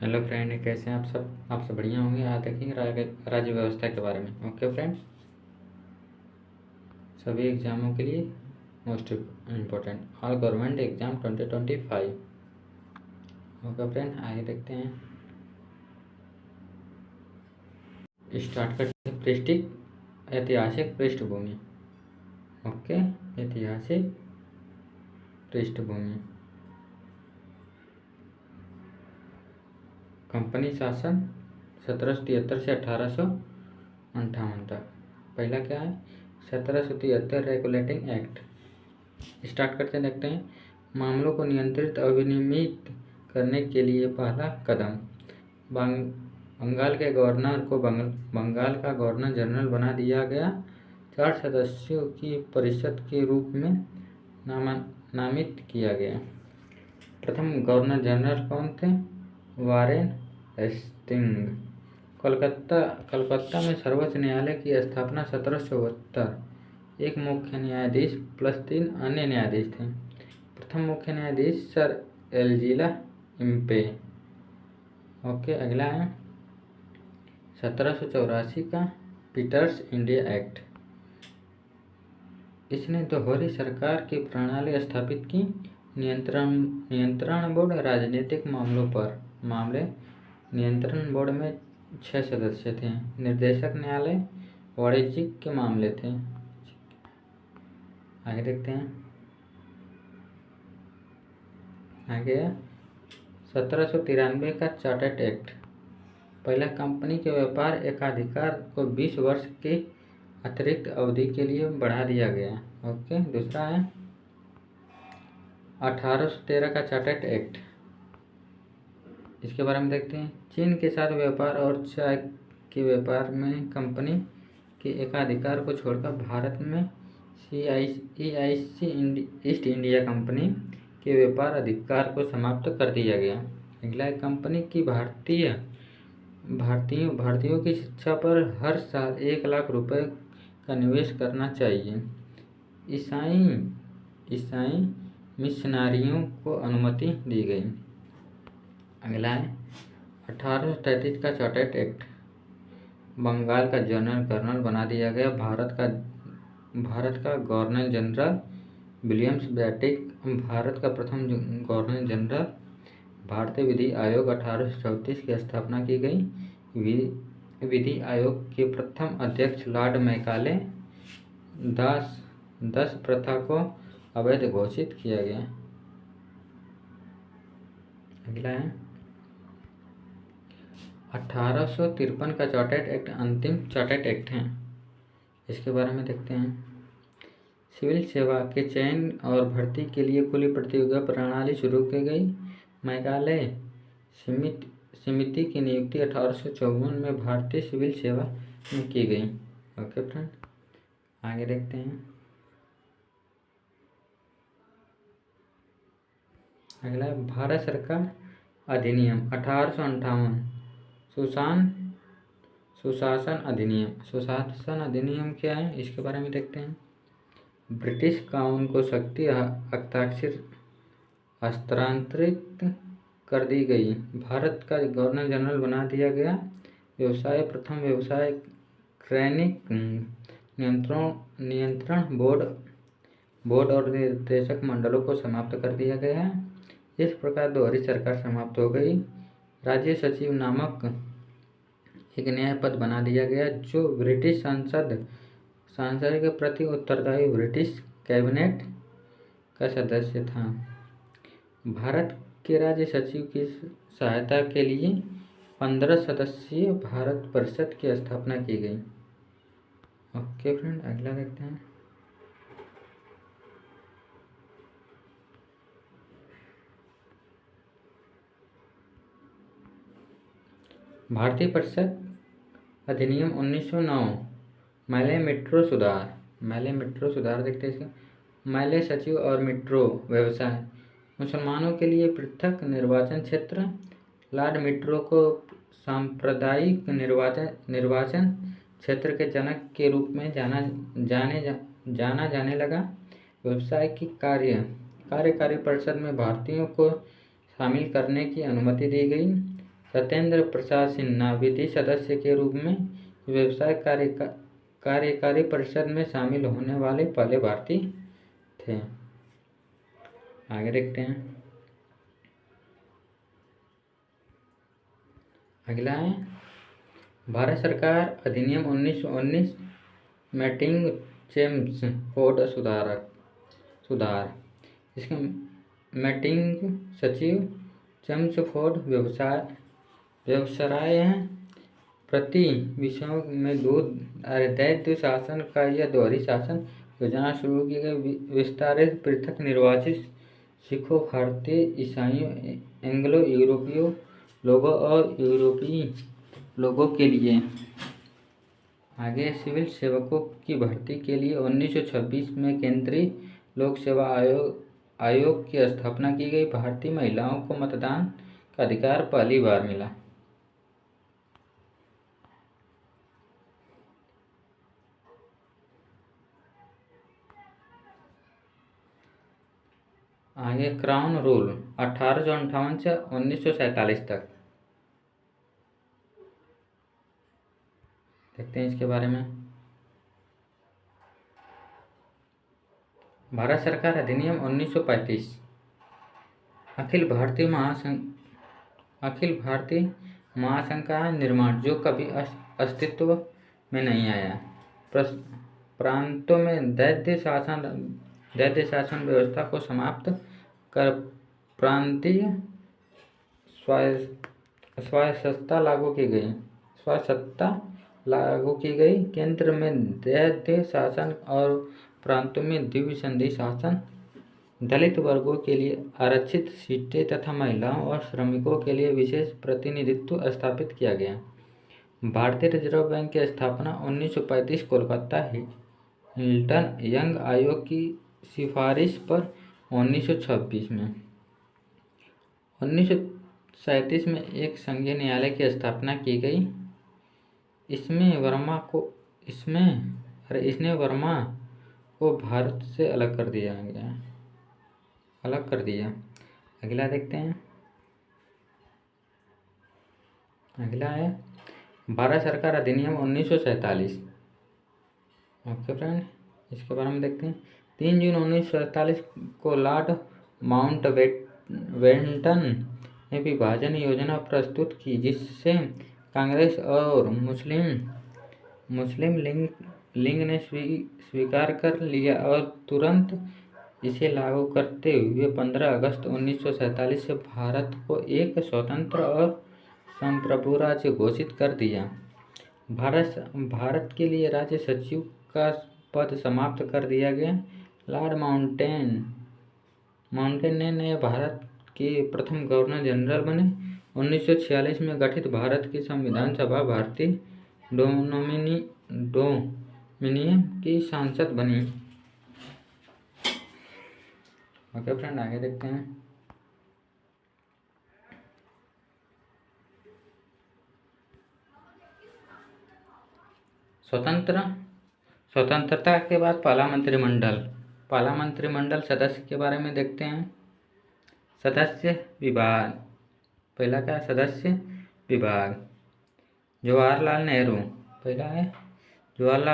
Hello friend, कैसे हैं आप सब बढ़िया होंगे। आज देखेंगे राज्य व्यवस्था के बारे में। ओके फ्रेंड, सभी एग्जामों के लिए most important all government exam 2025। Okay friend, आगे देखते हैं। स्टार्ट करते हैं। ऐतिहासिक पृष्ठभूमि। ओके, ऐतिहासिक पृष्ठभूमि। कंपनी शासन 1773 से 1858 तक। पहला क्या है? 1773 रेगुलेटिंग एक्ट। स्टार्ट करते देखते हैं। मामलों को नियंत्रित और विनियमित करने के लिए पहला कदम, बंगाल के गवर्नर को बंगाल का गवर्नर जनरल बना दिया गया। 4 सदस्यों की परिषद के रूप में नामित किया गया। प्रथम गवर्नर जनरल कौन थे? Warren Hasting. कलकत्ता में सर्वोच्च न्यायालय की स्थापना 1774। एक मुख्य न्यायाधीश प्लस 3 अन्य न्यायाधीश थे। प्रथम मुख्य न्यायाधीश सर एल्जिला इम्पे। ओके, अगला है 1784 का पीटर्स इंडिया एक्ट। इसने दोहरी सरकार की प्रणाली स्थापित की। नियंत्रण बोर्ड राजनीतिक मामलों पर नियंत्रण बोर्ड में 6 सदस्य थे। निर्देशक न्यायालय वाणिज्यिक के मामले थे। आगे देखते हैं। आगे 1793 का चार्टर्ड एक्ट। पहला, कंपनी के व्यापार एकाधिकार को 20 वर्ष की अतिरिक्त अवधि के लिए बढ़ा दिया गया। ओके, दूसरा है 1813 का चार्टर्ड एक्ट। इसके बारे में देखते हैं। चीन के साथ व्यापार और चाय के व्यापार में कंपनी के एकाधिकार को छोड़कर भारत में EIC ईस्ट इंडिया कंपनी के व्यापार अधिकार को समाप्त कर दिया गया। अगला है कंपनी की भारतीयों की शिक्षा पर हर साल 1 लाख रुपए का निवेश करना चाहिए। ईसाई मिशनारियों को अनुमति दी गई। अगला है 1833 का चार्टर्ड एक्ट। बंगाल का गवर्नर बना दिया गया। भारत का गवर्नर जनरल विलियम्स बैटिक भारत का प्रथम गवर्नर जनरल। भारतीय विधि आयोग 1834 की स्थापना की गई। विधि आयोग के प्रथम अध्यक्ष लॉर्ड मैकाले। दास प्रथा को अवैध घोषित किया गया। अगला है 1853 का चार्टर्ड एक्ट अंतिम चार्टर्ड एक्ट है। इसके बारे में देखते हैं। सिविल सेवा के चयन और भर्ती के लिए खुली प्रतियोगिता प्रणाली शुरू की गई। मैकाले समिति की नियुक्ति 1854 में भारतीय सिविल सेवा में की गई। ओके फ्रेंड, आगे देखते हैं। अगला है भारत सरकार अधिनियम 1858। सुशासन अधिनियम क्या है? इसके बारे में देखते हैं। ब्रिटिश कानून को शक्ति हस्तांतरित कर दी गई। भारत का गवर्नर जनरल बना दिया गया। प्रथम व्यवसाय क्रैनिक नियंत्रण बोर्ड और निर्देशक मंडलों को समाप्त कर दिया गया। इस प्रकार दोहरी सरकार समाप्त हो गई। राज्य सचिव नामक एक नया पद बना दिया गया जो ब्रिटिश संसद के प्रति उत्तरदायी ब्रिटिश कैबिनेट का सदस्य था। भारत के राज्य सचिव की सहायता के लिए 15 सदस्यीय भारत परिषद की स्थापना की गई। ओके फ्रेंड, अगला देखते हैं। भारतीय परिषद अधिनियम 1909। मैले मेट्रो सुधार देखते हैं। इसके मैले सचिव और मेट्रो व्यवसाय। मुसलमानों के लिए पृथक निर्वाचन क्षेत्र। लॉर्ड मेट्रो को सांप्रदायिक निर्वाचन क्षेत्र के जनक के रूप में जाना जाने लगा। व्यवसाय की कार्यकारी परिषद में भारतीयों को शामिल करने की अनुमति दी गई। सत्येंद्र प्रसाद सिन्हा विधि सदस्य के रूप में व्यवसाय कार्यकारी परिषद में शामिल होने वाले पहले भारतीय थे। आगे देखते हैं। अगला है भारत सरकार अधिनियम 1919 मैटिंग चेम्सफोर्ड सुधार। इसका मैटिंग सचिव चेम्सफोर्ड व्यवसाय प्रति विषयों में दैत्य शासन का यह दोहरी शासन योजना शुरू की गई। विस्तारित पृथक निर्वाचित सिखों, भारतीय ईसाइयों, एंग्लो यूरोपीय लोगों और यूरोपीय लोगों के लिए। आगे सिविल सेवकों की भर्ती के लिए 1926 में केंद्रीय लोक सेवा आयोग की स्थापना की गई। भारतीय महिलाओं को मतदान का अधिकार पहली बार मिला। आगे क्राउन रूल 1858 से 1947 तक देखते हैं इसके बारे में। भारत सरकार अधिनियम 1935 अखिल भारतीय महासंघ का निर्माण जो कभी अस्तित्व में नहीं आया। प्रांतों में दैत्य शासन व्यवस्था को समाप्त कर प्रांतीय स्वायत्तता लागू की गई। केंद्र में दैत्य शासन और प्रांतों में द्विसंधि संधि शासन। दलित वर्गों के लिए आरक्षित सीटें तथा महिलाओं और श्रमिकों के लिए विशेष प्रतिनिधित्व स्थापित किया गया। भारतीय रिजर्व बैंक की स्थापना 1935 कोलकाता हिल्टन यंग आयोग की सिफारिश पर 1926 में। 1937 में एक संघीय न्यायालय की स्थापना की गई। इसने वर्मा को भारत से अलग कर दिया। अगला देखते हैं। अगला है भारत सरकार अधिनियम 1947। ओके फ्रेंड, इसके बारे में देखते हैं। 3 जून 1947 को लॉर्ड माउंटबेटन ने विभाजन योजना प्रस्तुत की, जिससे कांग्रेस और मुस्लिम लीग ने स्वीकार कर लिया और तुरंत इसे लागू करते हुए 15 अगस्त 1947 से भारत को एक स्वतंत्र और संप्रभु राज्य घोषित कर दिया। भारत के लिए राज्य सचिव का पद समाप्त कर दिया गया। लॉर्ड माउंटेन ने नए भारत के प्रथम गवर्नर जनरल बने। 1946 में गठित भारत की संविधान सभा भारतीय डोमिनियन की संसद बनी। ओके फ्रेंड, आगे देखते हैं। स्वतंत्रता के बाद पहला मंत्रिमंडल सदस्य के बारे में देखते हैं। सदस्य विभाग। पहला क्या है? सदस्य विभाग। जवाहरलाल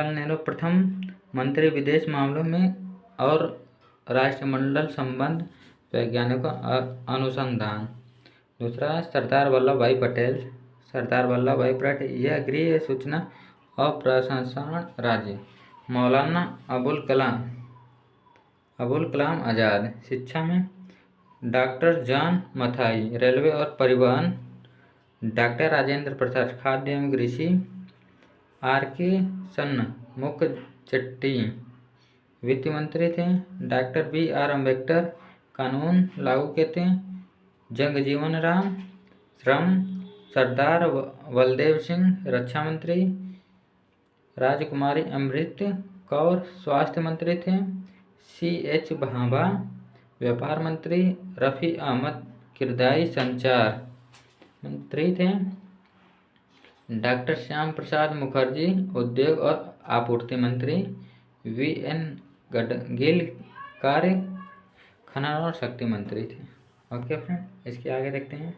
नेहरू प्रथम मंत्री, विदेश मामलों में और राष्ट्रमंडल संबंध, वैज्ञानिकों अनुसंधान। दूसरा सरदार वल्लभ भाई पटेल यह गृह, सूचना और प्रशासन राज्य। मौलाना अबुल कलाम आज़ाद शिक्षा में। डॉक्टर जॉन मथाई रेलवे और परिवहन। डॉक्टर राजेंद्र प्रसाद खाद्य एवं कृषि। R.K. सन्ना मुख्यचट्टी वित्त मंत्री थे। Doctor B.R. अम्बेडकर कानून लागू करते। जगजीवन राम श्रम। सरदार बलदेव सिंह रक्षा मंत्री। राजकुमारी अमृत कौर स्वास्थ्य मंत्री थे। C.H. भाभा व्यापार मंत्री। रफ़ी अहमद किरदाई संचार मंत्री थे। डॉक्टर श्याम प्रसाद मुखर्जी उद्योग और आपूर्ति मंत्री। V.N. गिल कार्य, खनन और शक्ति मंत्री थे। ओके फ्रेंड, इसके आगे देखते हैं।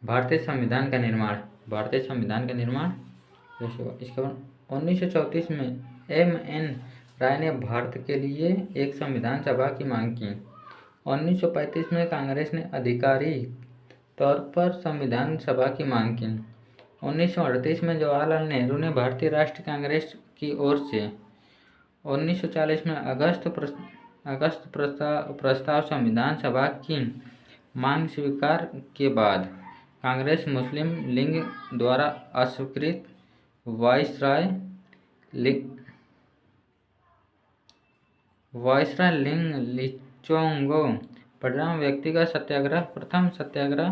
भारतीय संविधान का निर्माण। भारतीय संविधान का निर्माण इसके बाद 1934 में M.N. राय ने भारत के लिए एक संविधान सभा की मांग की। 1935 में कांग्रेस ने आधिकारिक तौर पर संविधान सभा की मांग की। 1938 में जवाहरलाल नेहरू ने भारतीय राष्ट्रीय कांग्रेस की ओर से 1940 में अगस्त प्रस्ताव संविधान सभा की मांग स्वीकार के बाद कांग्रेस मुस्लिम लीग द्वारा अस्वीकृत वायसराय लिंचोंगो परिणाम व्यक्तिगत सत्याग्रह। प्रथम सत्याग्रह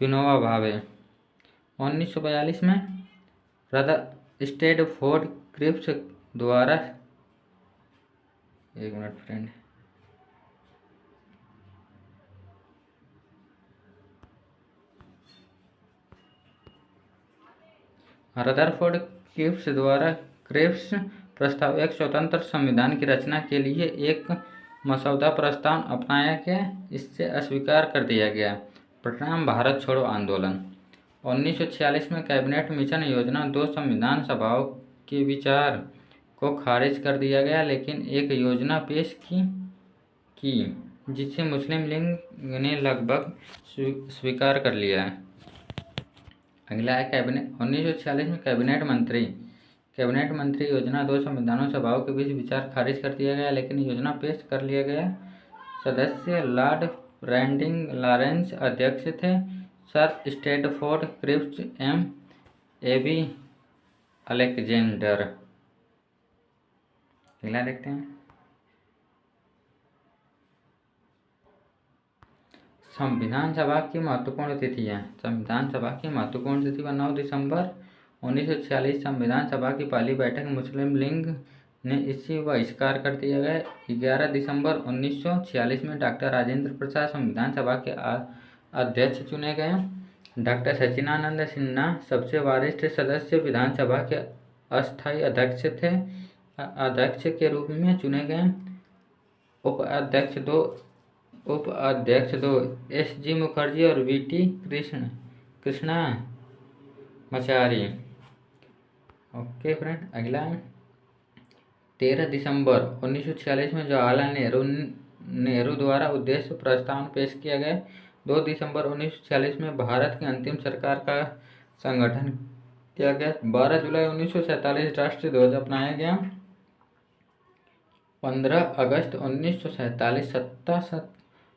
विनोबा भावे। 1942 में रदरस्टेड क्रिप्स द्वारा एक मिनट फ्रेंड रदरफोर्ड क्रिप्स द्वारा क्रिप्स प्रस्ताव एक स्वतंत्र संविधान की रचना के लिए एक मसौदा प्रस्ताव अपनाया गया, इससे अस्वीकार कर दिया गया। परिणाम भारत छोड़ो आंदोलन। 1946 में कैबिनेट मिशन योजना 2 संविधान सभाओं के विचार को खारिज कर दिया गया, लेकिन एक योजना पेश की जिसे मुस्लिम लीग ने लगभग स्वीकार कर लिया। अगला है कैबिनेट। 1946 में कैबिनेट मंत्री योजना 2 संविधानों सभाओं के बीच विचार खारिज कर दिया गया, लेकिन योजना पेश कर लिया गया। सदस्य लॉर्ड रैंडिंग लॉरेंस अध्यक्ष थे। Sir Stafford Cripps M.A.B. Alexander. अगला देखते हैं संविधान सभा की महत्वपूर्ण तिथियां। संविधान सभा की महत्वपूर्ण तिथि 9 दिसंबर 1946 संविधान सभा की पहली बैठक मुस्लिम लीग ने इसे बहिष्कार कर दिया गया। 11 दिसंबर 1946 में डॉक्टर राजेंद्र प्रसाद संविधान सभा के अध्यक्ष चुने गए। डॉक्टर सच्चिदानंद सिन्हा सबसे वरिष्ठ सदस्य विधानसभा के अस्थायी अध्यक्ष के रूप में चुने गए। उपाध्यक्ष दो S.G. मुखर्जी और V.T. कृष्णामाचारी। ओके फ्रेंड, अगला 13 दिसंबर 1946 में जवाहरलाल नेहरू द्वारा उद्देश्य प्रस्ताव पेश किया गया। 2 दिसंबर 1946 में भारत की अंतिम सरकार का संगठन किया गया। 12 जुलाई 1947 राष्ट्रीय ध्वज अपनाया गया। 15 अगस्त 1947 सत्ता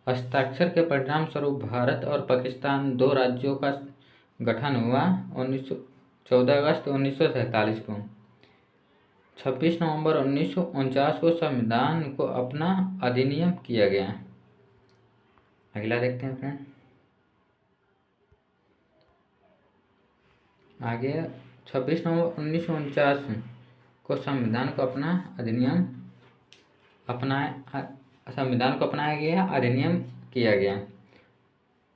हस्ताक्षर के परिणाम स्वरूप भारत और पाकिस्तान 2 राज्यों का गठन हुआ। 14 अगस्त 1947 को 26 नवंबर 1949 को संविधान को अपना अधिनियम किया गया। अगला देखते हैं फ्रेंड, आगे 26 नवंबर 1949 को संविधान को अपनाया गया, अधिनियम किया गया।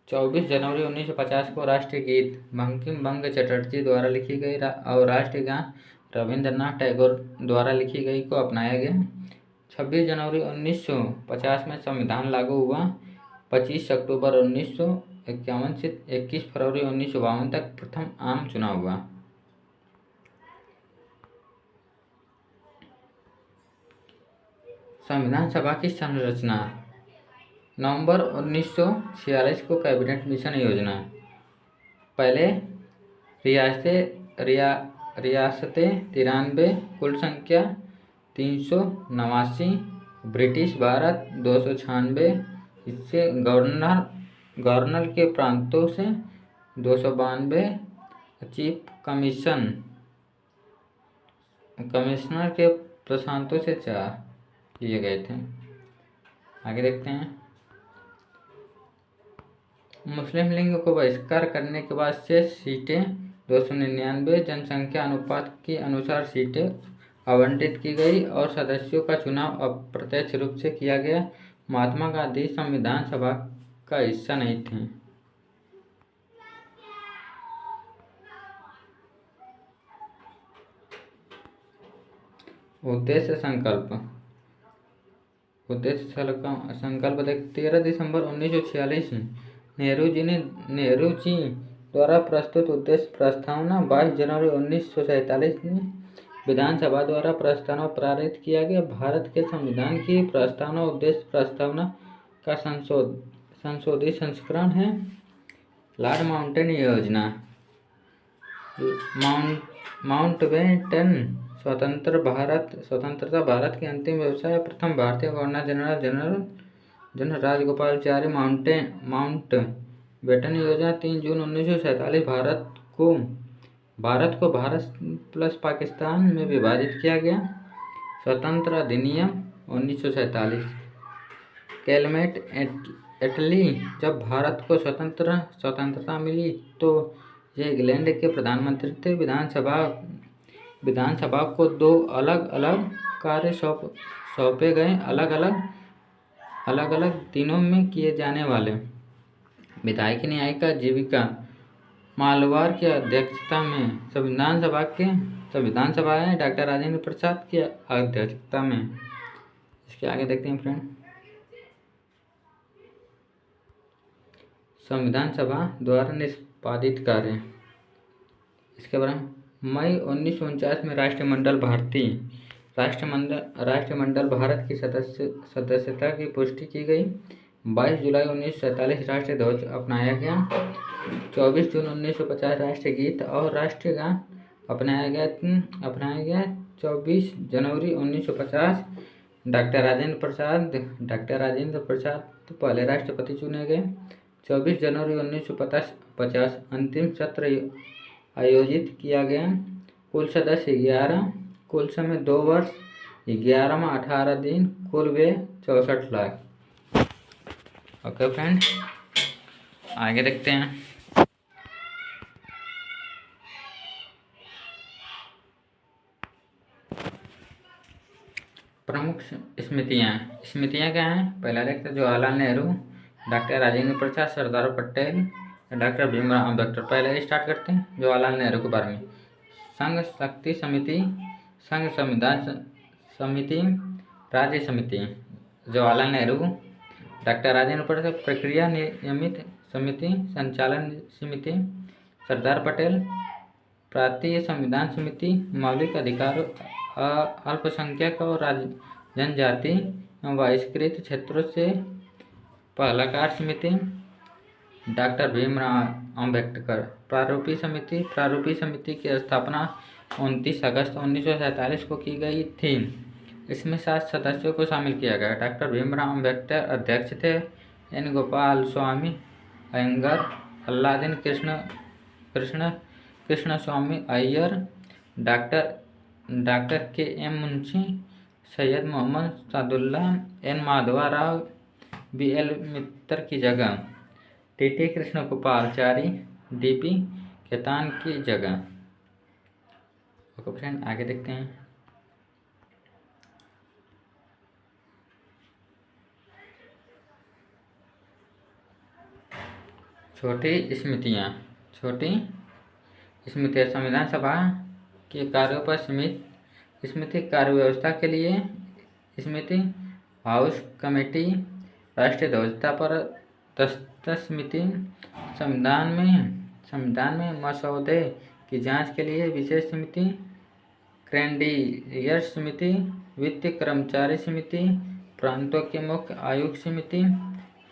24 जनवरी 1950 को राष्ट्रीय गीत बंकिम बंग चटर्जी द्वारा लिखी गई और राष्ट्रीय गान रविंद्रनाथ टैगोर द्वारा लिखी गई को अपनाया गया। 26 जनवरी 1950 में संविधान लागू हुआ। 25 अक्टूबर 1951 से 21 फरवरी 1952 तक प्रथम आम चुनाव हुआ। संविधान सभा की संरचना। नवंबर 1946 को कैबिनेट मिशन योजना। पहले रियासतें 93, कुल संख्या 389। ब्रिटिश भारत 296, इससे गवर्नर के प्रांतों से 292, चीफ कमिश्नर के प्रांतों से 4 लिए गए थे। आगे देखते हैं, मुस्लिम लीग को बहिष्कार करने के बाद शेष सीटें 299 जनसंख्या अनुपात के अनुसार सीटें आवंटित की गई और सदस्यों का चुनाव अप्रत्यक्ष रूप से किया गया। महात्मा गांधी संविधान सभा का हिस्सा नहीं थे। उद्देश्य संकल्प देख 13 दिसंबर 1946 नेहरू जी द्वारा प्रस्तुत उद्देश्य प्रस्तावना 22 जनवरी 1947 में विधानसभा द्वारा प्रस्तावना पारित किया गया। भारत के संविधान की प्रस्तावना उद्देश्य प्रस्तावना का संशोधित संस्करण है। लॉर्ड माउंटेन योजना। माउंटबेटन स्वतंत्रता भारत की अंतिम व्यवस्था। प्रथम भारतीय गवर्नर जनरल राजगोपालाचारी। माउंटबेटन योजना 3 जून 1947 भारत को भारत प्लस पाकिस्तान में विभाजित किया गया। स्वतंत्र अधिनियम 1947। कैलमेट एटली। जब भारत को स्वतंत्रता मिली तो ये इंग्लैंड के प्रधानमंत्री थे। विधानसभा को 2 अलग अलग कार्य सौंपे गए। अलग अलग दिनों में किए जाने वाले। विधायिका न्यायिका जीविका मालवार की अध्यक्षता में संविधान सभा है डॉक्टर राजेंद्र प्रसाद की अध्यक्षता में। इसके आगे देखते हैं फ्रेंड। संविधान सभा द्वारा निष्पादित कार्य। इसके बारे में मई 1949 में राष्ट्रमंडल भारत की सदस्यता की पुष्टि की गई। 22 जुलाई 1947 राष्ट्रीय ध्वज अपनाया गया। 24 जून 1950 राष्ट्रीय गीत और राष्ट्रीय गान अपनाया गया। 24 जनवरी 1950 डॉक्टर राजेंद्र प्रसाद पहले राष्ट्रपति चुने गए। 24 जनवरी 1950 अंतिम सत्र आयोजित किया गया। कुल सदस्य 11। कुल समय 2 वर्ष 11 माह 18 दिन। कुल व्यय 64 लाख। ओके फ्रेंड, आगे देखते हैं। प्रमुख स्मृतियाँ क्या हैं? पहला देखते हैं जवाहरलाल नेहरू, डॉक्टर राजेंद्र प्रसाद, सरदार पटेल, डॉक्टर भीमराव अम्बेडकर। पहले स्टार्ट करते हैं जवाहरलाल नेहरू के बारे में। संघ शक्ति समिति, संघ संविधान समिति, राज्य समिति। जवाहरलाल नेहरू, डॉक्टर राजेंद्र प्रसाद प्रक्रिया नियमित समिति, संचालन समिति। सरदार पटेल प्रांतीय संविधान समिति, मौलिक अधिकार, अल्पसंख्यक और जनजाति एवं बहिष्कृत क्षेत्रों से पहलाकार समिति। डॉक्टर भीमराव अम्बेडकर प्रारूपी समिति की स्थापना 29 अगस्त 1947 को की गई थी। इसमें 7 सदस्यों को शामिल किया गया। डॉक्टर भीमराव अम्बेडकर अध्यक्ष थे। N Gopalaswami Ayyangar, Alladi Krishnaswamy Ayyar, doctor K M Munshi, Syed Mohammad Saadulla, N Madhava Rau, B L Mitter की जगह टी कृष्णगोपालाचारी, डीपी खेतान की जगह। ओके फ्रेंड, आगे देखते हैं। छोटी स्मृतियाँ संविधान सभा के कार्यों पर स्मृति कार्य व्यवस्था के लिए स्मृति हाउस कमेटी, राष्ट्रीय ध्वजता पर दस्तखत समिति, संविधान में मसौदे की जांच के लिए विशेष समिति, क्रेडियर समिति, वित्तीय कर्मचारी समिति, प्रांतों के मुख्य आयुक्त समिति,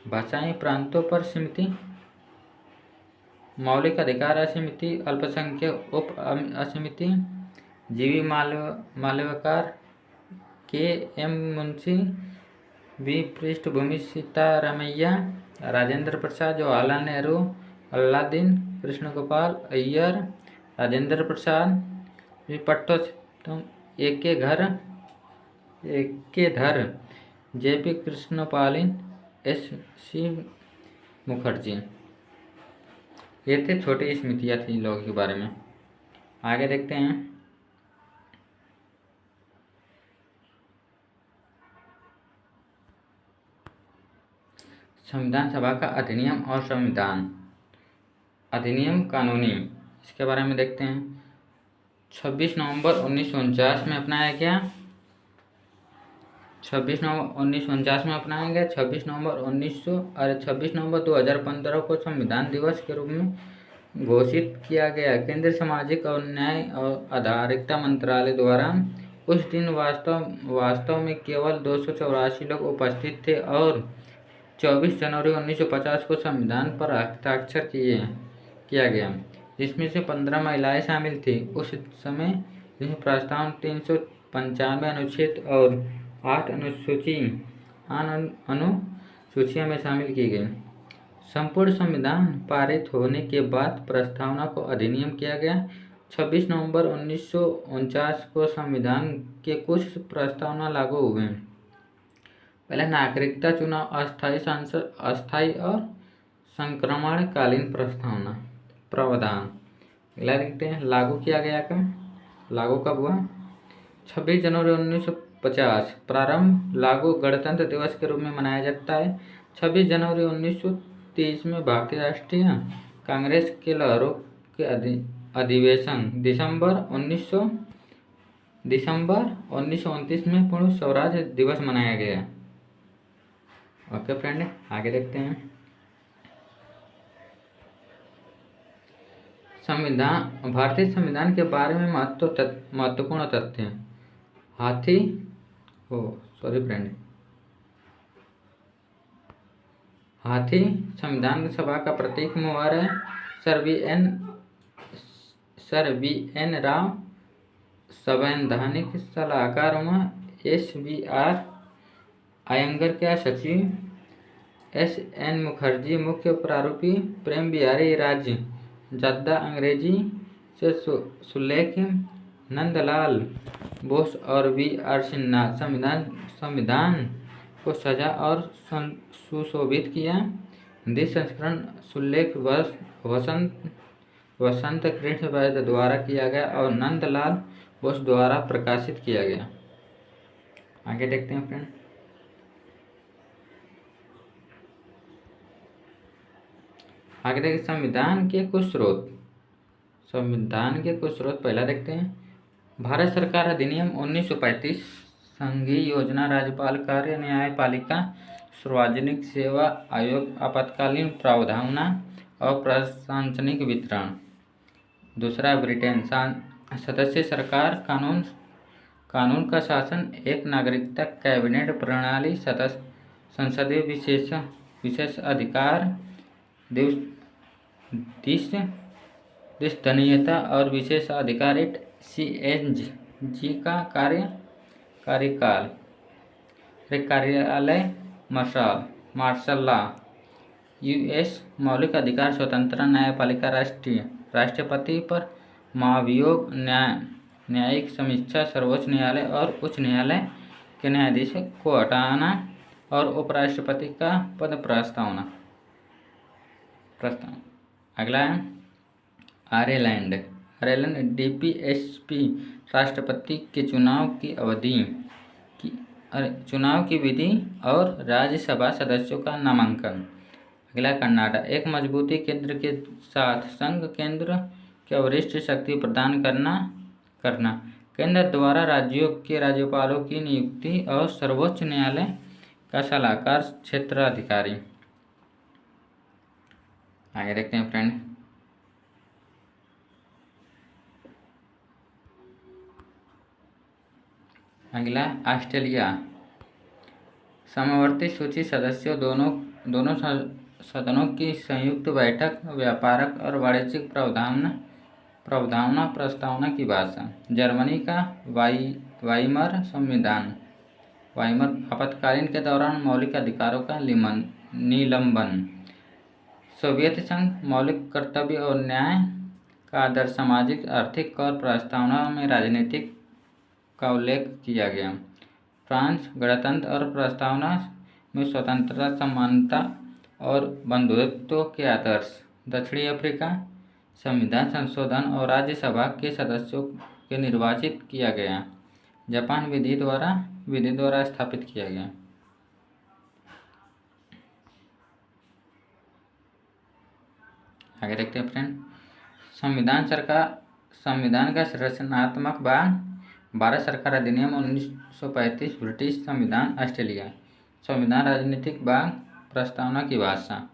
भाषाई प्रांतों पर समिति, मौलिक अधिकार समिति, अल्पसंख्यक उप समिति, जीवी मालव्यकार, के एम मुंशी, बी पृष्ठभूमि सीतारामैया, राजेंद्र प्रसाद, जवाहरलाल नेहरू, अल्लादीन कृष्णगोपाल अय्यर, राजेंद्र प्रसाद, बी पट्टोत्तम, एक धर, जेपी कृष्णपालिन, एस सी मुखर्जी। ये थे छोटी स्मृतियाँ थी लोगों के बारे में। आगे देखते हैं। संविधान सभा का अधिनियम और संविधान अधिनियम कानूनी, इसके बारे में देखते हैं। 26 नवंबर 1949 में अपनाया गया। 26 नवंबर 2015 को संविधान दिवस के रूप में घोषित किया गया। केंद्रीय सामाजिक और न्याय और अधिकारिता मंत्रालय द्वारा उस दिन वास्तव में केवल 284 लोग उपस्थित थे और 24 जनवरी 1950 को संविधान पर हस्ताक्षर किया गया, जिसमें से 15 महिलाएं शामिल थीं। उस समय जिसमें प्रस्ताव 395 अनुच्छेद और 8 अनुसूचियों में शामिल की गई। संपूर्ण संविधान पारित होने के बाद प्रस्तावना को अधिनियम किया गया। 26 नवंबर 1949 को संविधान के कुछ प्रस्तावना लागू हुए। पहला, नागरिकता चुनाव, अस्थायी और संक्रमणकालीन प्रावधान। अगला देखते हैं, लागू किया गया कब, लागू कब हुआ? 26 जनवरी 1950। प्रारंभ, लागू गणतंत्र दिवस के रूप में मनाया जाता है। 26 जनवरी 1930 में भारतीय राष्ट्रीय कांग्रेस के लहरों के अधिवेशन। दिसंबर 1929 में पूर्ण स्वराज दिवस मनाया गया। ओके फ्रेंड, आगे देखते हैं। भारतीय संविधान के बारे में महत्वपूर्ण तथ्य। हाथी संविधान सभा का प्रतीक मोहर है। सर वी एन राव संवैधानिक सलाहकार SBR अयंगर के सचिव, SN मुखर्जी मुख्य प्रारूपी, प्रेम बिहारी राज्य जद्दा अंग्रेजी से सुलेख, नंदलाल बोस और VR सिन्हा संविधान को सजा और सुशोभित किया। हिंदी संस्करण सुलेख वसंत कृष्ण वैद्य द्वारा किया गया और नंदलाल बोस द्वारा प्रकाशित किया गया। आगे देखते हैं फ्रेंड। आगे देखिए संविधान के कुछ स्रोत। पहला देखते हैं, भारत सरकार अधिनियम 1935, संघीय योजना, राज्यपाल कार्य, न्यायपालिका, सार्वजनिक सेवा आयोग, आपातकालीन प्रावधान और प्रशासनिक वितरण। दूसरा, ब्रिटेन सदस्य सरकार कानून का शासन, एक नागरिकता कैबिनेट प्रणाली, संसदीय विशेष अधिकार, द्विसदनीयता और विशेष अधिकार, CNG का कार्यकाल, कार्यालय, मार्शल लॉ, US मौलिक अधिकार, स्वतंत्रता, न्यायपालिका, राष्ट्रपति पर महाभियोग, न्यायिक समीक्षा, सर्वोच्च न्यायालय और उच्च न्यायालय के न्यायाधीश को हटाना और उपराष्ट्रपति का पद प्रस्ताव। अगला है आयरलैंड DPSP, राष्ट्रपति के चुनाव की विधि और राज्यसभा सदस्यों का नामांकन। अगला कर्नाटक, एक मजबूती केंद्र के साथ संघ केंद्र के वरिष्ठ शक्ति प्रदान करना। केंद्र द्वारा राज्यों के राज्यपालों की नियुक्ति और सर्वोच्च न्यायालय का सलाहकार क्षेत्राधिकारी। आगे देखते हैं फ्रेंड। अगला ऑस्ट्रेलिया, समवर्ती सूची सदस्यों, दोनों सदनों की संयुक्त बैठक, व्यापारक और वाणिज्यिक प्रस्तावना की भाषा। जर्मनी का वाइमर संविधान, आपातकालीन के दौरान मौलिक अधिकारों का निलंबन। सोवियत संघ, मौलिक कर्तव्य और न्याय का आदर्श, सामाजिक, आर्थिक और प्रस्तावना में राजनीतिक का उल्लेख किया गया। फ्रांस, गणतंत्र और प्रस्तावना में स्वतंत्रता, समानता और बंधुत्व के आदर्श। दक्षिणी अफ्रीका, संविधान संशोधन और राज्यसभा के सदस्यों के निर्वाचित किया गया। जापान, विधि द्वारा स्थापित किया गया। आगे देखते हैं फ्रेंड। संविधान का संरचनात्मक भाग। भारत सरकार अधिनियम 1935, ब्रिटिश संविधान, ऑस्ट्रेलिया संविधान, राजनीतिक भाग, प्रस्तावना की भाषा।